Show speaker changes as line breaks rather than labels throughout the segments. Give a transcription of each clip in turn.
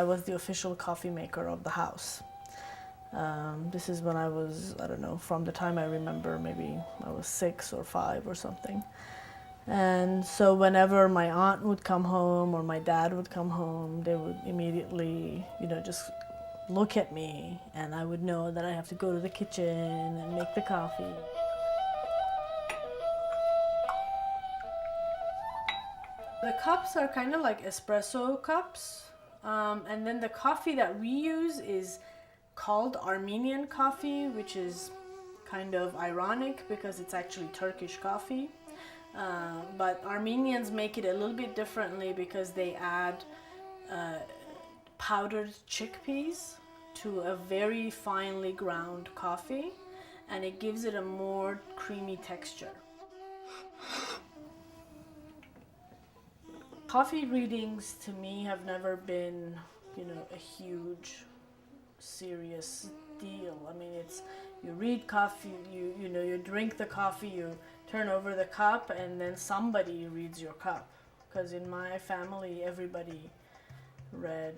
I was the official coffee maker of the house. This is when I was, I don't know, from the time I remember, maybe I was 6 or 5 or something. And so whenever my aunt would come home or my dad would come home, they would immediately, just look at me, and I would know that I have to go to the kitchen and make the coffee. The cups are kind of like espresso cups, and then the coffee that we use is called Armenian coffee, which is kind of ironic because it's actually Turkish coffee. But Armenians make it a little bit differently because they add powdered chickpeas to a very finely ground coffee, and it gives it a more creamy texture. Coffee readings to me have never been, a huge, serious deal. I mean, it's you read coffee, you drink the coffee, you turn over the cup, and then somebody reads your cup. Because in my family, everybody read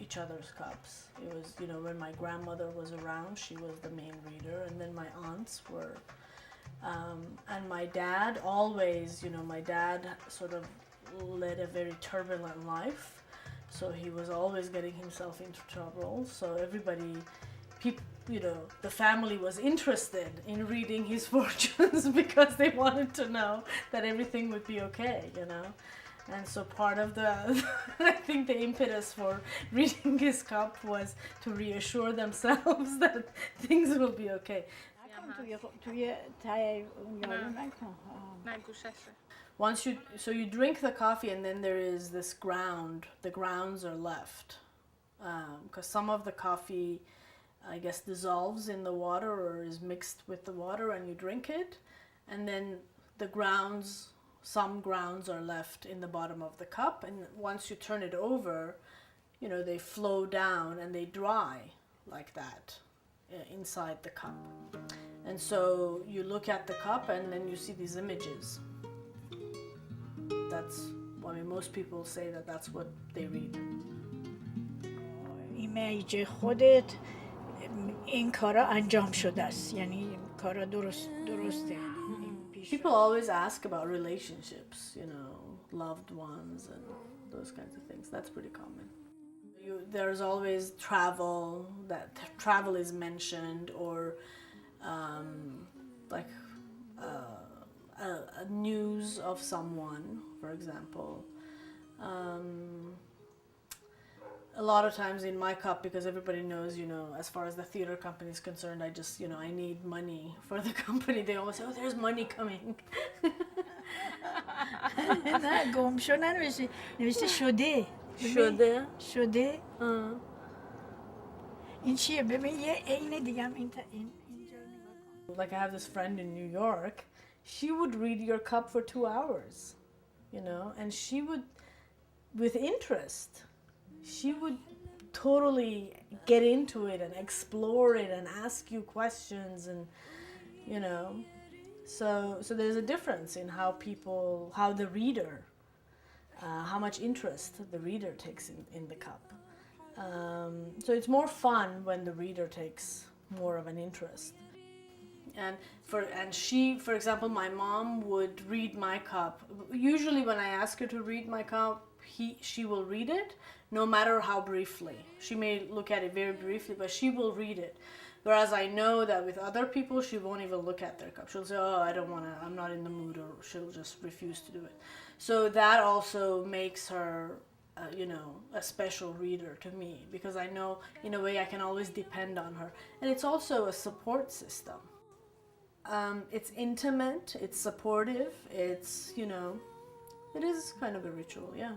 each other's cups. It was, when my grandmother was around, she was the main reader, and then my aunts were. And my dad always, my dad sort of led a very turbulent life. So he was always getting himself into trouble. So everybody, the family was interested in reading his fortunes because they wanted to know that everything would be okay, And so part of I think the impetus for reading his cup was to reassure themselves that things will be okay. You drink the coffee, and then there is this ground. The grounds are left because some of the coffee, I guess, dissolves in the water or is mixed with the water, and you drink it, and then some grounds are left in the bottom of the cup, and once you turn it over, they flow down and they dry like that inside the cup. And so you look at the cup and then you see these images. Most people say that that's what they read.
ایمیج خودت این کارا انجام شده است، یعنی کارا درسته.
People always ask about relationships, loved ones and those kinds of things. That's pretty common. There's always travel is mentioned, or like a news of someone, for example. A lot of times in my cup, because everybody knows, as far as the theater company is concerned, I just, I need money for the company. They always say, oh, there's money coming.
نه گم شو نوشته شده. شده. این چیه؟ ببین یه عین دیگه هم اینجا نگاه کن.
Like I have this friend in New York. She would read your cup for 2 hours, and she would, with interest, she would totally get into it and explore it and ask you questions, and so there's a difference in how the reader, how much interest the reader takes in the cup. So it's more fun when the reader takes more of an interest. And for example, my mom would read my cup. Usually when I ask her to read my cup, she will read it, no matter how briefly. She may look at it very briefly, but she will read it. Whereas I know that with other people, she won't even look at their cup. She'll say, oh, I don't want to, I'm not in the mood, or she'll just refuse to do it. So that also makes her, a special reader to me, because I know, in a way, I can always depend on her. And it's also a support system. It's intimate, it's supportive, it's, it is kind of a ritual, yeah.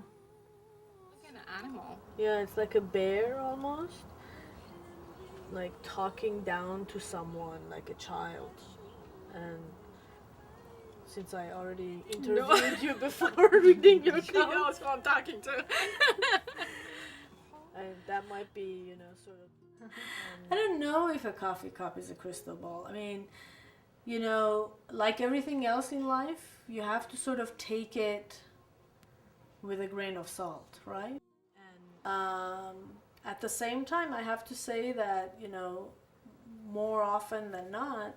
Like an animal.
Yeah, it's like a bear almost. Like talking down to someone, like a child. And since I already interviewed you before reading your
She knows
cup,
who I'm talking to.
that might be, sort of... I don't know if a coffee cup is a crystal ball. I mean, like everything else in life, you have to sort of take it with a grain of salt, right? At the same time, I have to say that, you know, more often than not,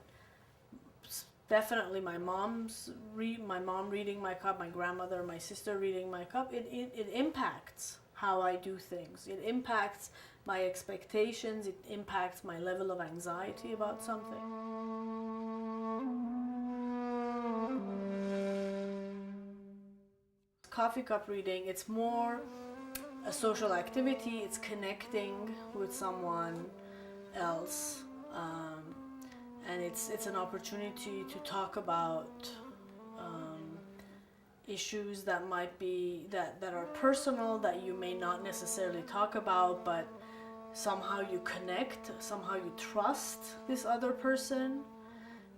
definitely my mom reading my cup, my grandmother, my sister reading my cup, it impacts how I do things. It impacts my expectations, it impacts my level of anxiety about something. Coffee cup reading, it's more a social activity, it's connecting with someone else, and it's an opportunity to talk about issues that might be that are personal, that you may not necessarily talk about, but somehow you connect, somehow you trust this other person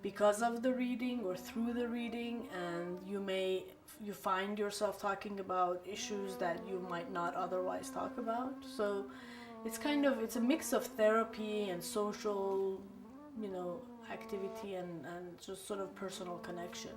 because of the reading or through the reading, and you find yourself talking about issues that you might not otherwise talk about. So it's a mix of therapy and social, you know, activity and just sort of personal connection.